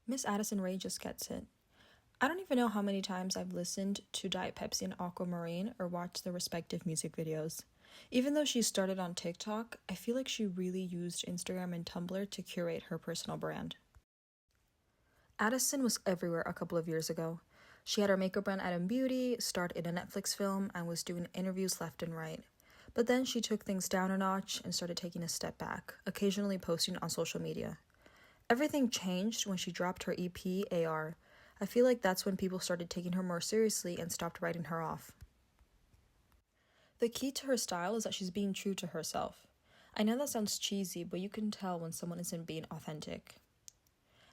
Miss Addison Rae just gets it. I don't even know how many times I've listened to Diet Pepsi and Aquamarine or watched their respective music videos. Even though she started on TikTok, I feel like she really used Instagram and Tumblr to curate her personal brand. Addison was everywhere a couple of years ago. She had her makeup brand Adam Beauty, starred in a Netflix film, and was doing interviews left and right. But then she took things down a notch and started taking a step back, occasionally posting on social media. Everything changed when she dropped her EP, AR. I feel like that's when people started taking her more seriously and stopped writing her off. The key to her style is that she's being true to herself. I know that sounds cheesy, but you can tell when someone isn't being authentic.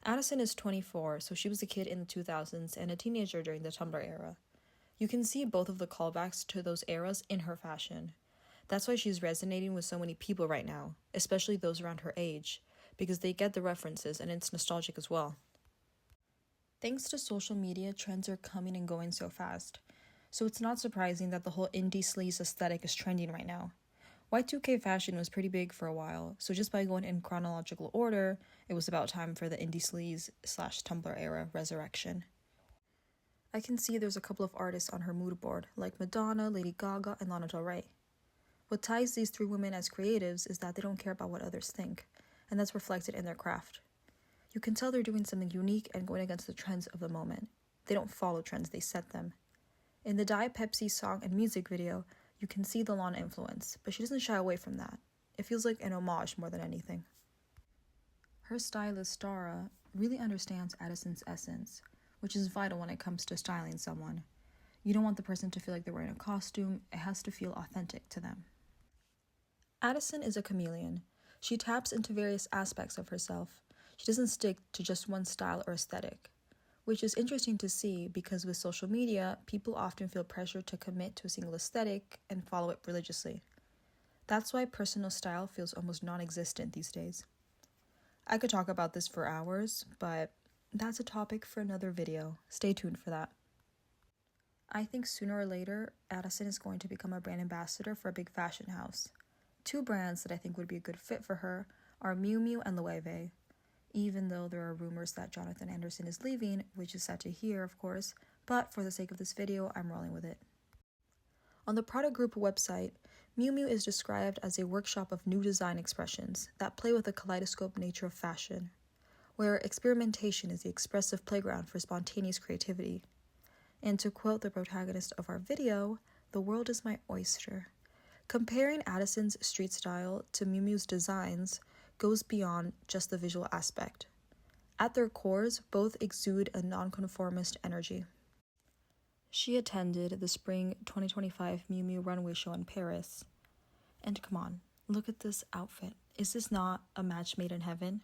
Addison is 24, so she was a kid in the 2000s and a teenager during the Tumblr era. You can see both of the callbacks to those eras in her fashion. That's why she's resonating with so many people right now, especially those around her age, because they get the references and it's nostalgic as well. Thanks to social media, trends are coming and going so fast, so it's not surprising that the whole indie sleaze aesthetic is trending right now. Y2K fashion was pretty big for a while, so just by going in chronological order, it was about time for the indie sleaze / Tumblr era resurrection. I can see there's a couple of artists on her mood board, like Madonna, Lady Gaga, and Lana Del Rey. What ties these three women as creatives is that they don't care about what others think, and that's reflected in their craft. You can tell they're doing something unique and going against the trends of the moment. They don't follow trends, they set them. In the Diet Pepsi song and music video, you can see the Lana influence, but she doesn't shy away from that. It feels like an homage more than anything. Her stylist, Dara, really understands Addison's essence, which is vital when it comes to styling someone. You don't want the person to feel like they're wearing a costume, it has to feel authentic to them. Addison is a chameleon. She taps into various aspects of herself. She doesn't stick to just one style or aesthetic, which is interesting to see because with social media, people often feel pressure to commit to a single aesthetic and follow it religiously. That's why personal style feels almost non-existent these days. I could talk about this for hours, but that's a topic for another video. Stay tuned for that. I think sooner or later, Addison is going to become a brand ambassador for a big fashion house. Two brands that I think would be a good fit for her are Miu Miu and Loewe. Even though there are rumors that Jonathan Anderson is leaving, which is sad to hear, of course, but for the sake of this video, I'm rolling with it. On the Prada Group website, Miu Miu is described as a workshop of new design expressions that play with the kaleidoscope nature of fashion, where experimentation is the expressive playground for spontaneous creativity. And to quote the protagonist of our video, "The world is my oyster." Comparing Addison's street style to Miu Miu's designs goes beyond just the visual aspect. At their cores, both exude a nonconformist energy. She attended the spring 2025 Miu Miu runway show in Paris. And come on, look at this outfit. Is this not a match made in heaven?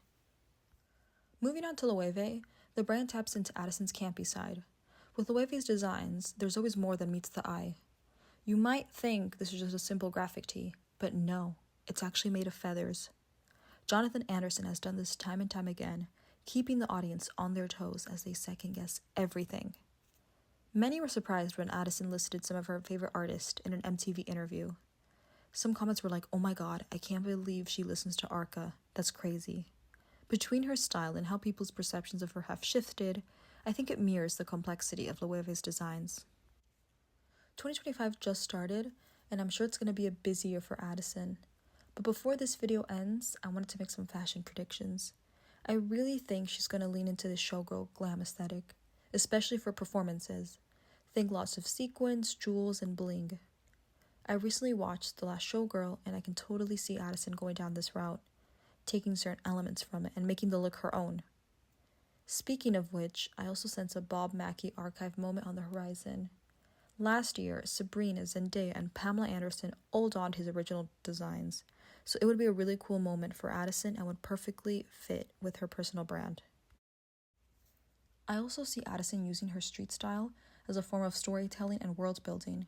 Moving on to Loewe, the brand taps into Addison's campy side. With Loewe's designs, there's always more than meets the eye. You might think this is just a simple graphic tee, but no, it's actually made of feathers. Jonathan Anderson has done this time and time again, keeping the audience on their toes as they second-guess everything. Many were surprised when Addison listed some of her favorite artists in an MTV interview. Some comments were like, "Oh my god, I can't believe she listens to Arca. That's crazy." Between her style and how people's perceptions of her have shifted, I think it mirrors the complexity of Loewe's designs. 2025 just started, and I'm sure it's going to be a busy year for Addison. But before this video ends, I wanted to make some fashion predictions. I really think she's going to lean into the showgirl glam aesthetic, especially for performances. Think lots of sequins, jewels, and bling. I recently watched The Last Showgirl, and I can totally see Addison going down this route, taking certain elements from it and making the look her own. Speaking of which, I also sense a Bob Mackie archive moment on the horizon. Last year, Sabrina, Zendaya, and Pamela Anderson all donned his original designs, so it would be a really cool moment for Addison and would perfectly fit with her personal brand. I also see Addison using her street style as a form of storytelling and world building.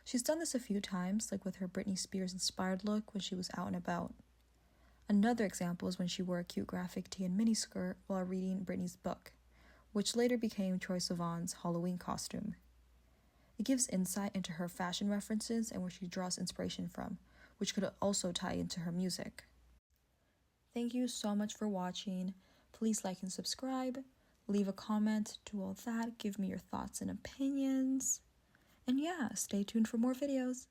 She's done this a few times, like with her Britney Spears-inspired look when she was out and about. Another example is when she wore a cute graphic tee and miniskirt while reading Britney's book, which later became Troye Sivan's Halloween costume. It gives insight into her fashion references and where she draws inspiration from, which could also tie into her music. Thank you so much for watching. Please like and subscribe. Leave a comment, do all that, give me your thoughts and opinions. And yeah, stay tuned for more videos.